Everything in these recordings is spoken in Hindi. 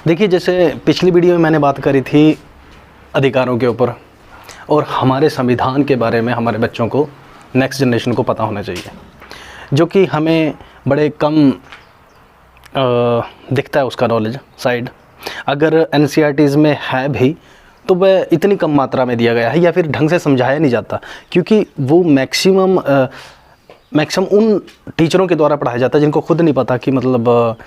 देखिए, जैसे पिछली वीडियो में मैंने बात करी थी अधिकारों के ऊपर, और हमारे संविधान के बारे में हमारे बच्चों को, नेक्स्ट जनरेशन को पता होना चाहिए, जो कि हमें बड़े कम दिखता है उसका नॉलेज साइड। अगर एनसीईआरटीज़ में है भी तो वह इतनी कम मात्रा में दिया गया है, या फिर ढंग से समझाया नहीं जाता, क्योंकि वो मैक्सिमम उन टीचरों के द्वारा पढ़ाया जाता है जिनको खुद नहीं पता कि मतलब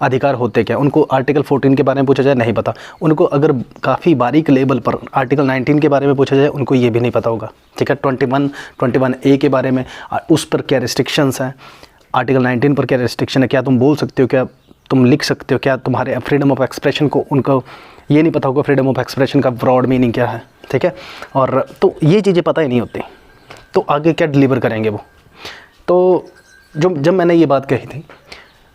अधिकार होते क्या। उनको आर्टिकल 14 के बारे में पूछा जाए नहीं पता, उनको अगर काफ़ी बारीक लेवल पर आर्टिकल 19 के बारे में पूछा जाए उनको ये भी नहीं पता होगा, ठीक है। 21A के बारे में, उस पर क्या रिस्ट्रिक्शंस हैं, आर्टिकल 19 पर क्या रिस्ट्रिक्शन है, क्या तुम बोल सकते हो, क्या तुम लिख सकते हो, क्या तुम्हारे फ्रीडम ऑफ एक्सप्रेशन को, उनको ये नहीं पता होगा फ्रीडम ऑफ एक्सप्रेशन का ब्रॉड मीनिंग क्या है, ठीक है। और तो ये चीज़ें पता ही नहीं होती, तो आगे क्या डिलीवर करेंगे वो। तो जब मैंने ये बात कही थी,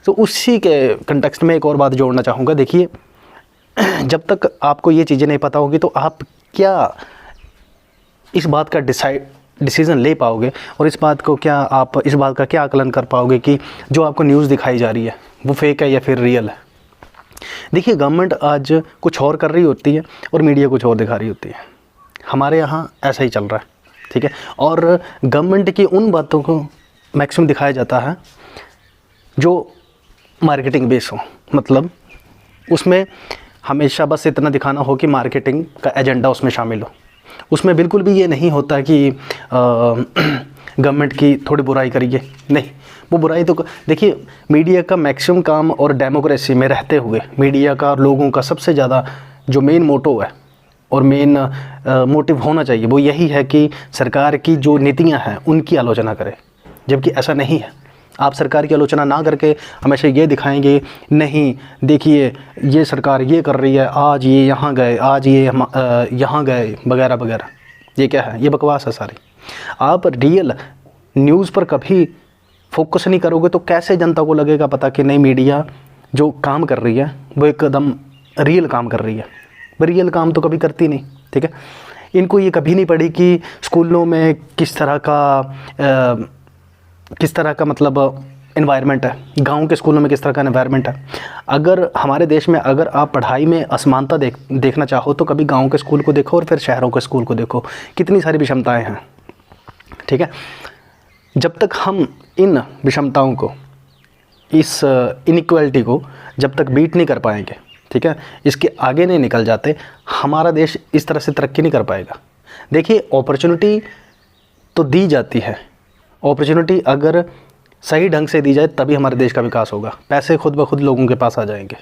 तो उसी के कंटेक्स्ट में एक और बात जोड़ना चाहूँगा। देखिए, जब तक आपको ये चीज़ें नहीं पता होगी तो आप क्या इस बात का डिसीज़न ले पाओगे, और इस बात का क्या आकलन कर पाओगे कि जो आपको न्यूज़ दिखाई जा रही है वो फेक है या फिर रियल है। देखिए, गवर्नमेंट आज कुछ और कर रही होती है और मीडिया कुछ और दिखा रही होती है। हमारे यहाँ ऐसा ही चल रहा है, ठीक है। और गवर्नमेंट की उन बातों को मैक्सिमम दिखाया जाता है जो मार्केटिंग बेस हो, मतलब उसमें हमेशा बस इतना दिखाना हो कि मार्केटिंग का एजेंडा उसमें शामिल हो। उसमें बिल्कुल भी ये नहीं होता कि गवर्नमेंट की थोड़ी बुराई करिए, नहीं। वो बुराई तो देखिए, मीडिया का मैक्सिमम काम, और डेमोक्रेसी में रहते हुए मीडिया का और लोगों का सबसे ज़्यादा जो मेन मोटो है और मेन मोटिव होना चाहिए वो यही है कि सरकार की जो नीतियाँ हैं उनकी आलोचना करें, जबकि ऐसा नहीं है। आप सरकार की आलोचना ना करके हमेशा ये दिखाएंगे, नहीं देखिए ये सरकार ये कर रही है, आज ये यहाँ गए, आज ये यहाँ गए, वगैरह वगैरह। ये क्या है? ये बकवास है सारी। आप रियल न्यूज़ पर कभी फोकस नहीं करोगे तो कैसे जनता को लगेगा पता कि नहीं, मीडिया जो काम कर रही है वो एकदम रियल काम कर रही है। रियल काम तो कभी करती नहीं, ठीक है। इनको ये कभी नहीं पड़ी कि स्कूलों में किस तरह का मतलब एनवायरनमेंट है, गांव के स्कूलों में किस तरह का एनवायरनमेंट है। अगर हमारे देश में अगर आप पढ़ाई में असमानता देखना चाहो तो कभी गांव के स्कूल को देखो और फिर शहरों के स्कूल को देखो, कितनी सारी विषमताएं हैं, ठीक है। जब तक हम इन विषमताओं को, इस इनइक्वालिटी को जब तक बीट नहीं कर पाएंगे, ठीक है, इसके आगे नहीं निकल जाते, हमारा देश इस तरह से तरक्की नहीं कर पाएगा। देखिए, अपॉर्चुनिटी तो दी जाती है, अपॉर्चुनिटी अगर सही ढंग से दी जाए तभी हमारे देश का विकास होगा। पैसे खुद ब खुद लोगों के पास आ जाएंगे।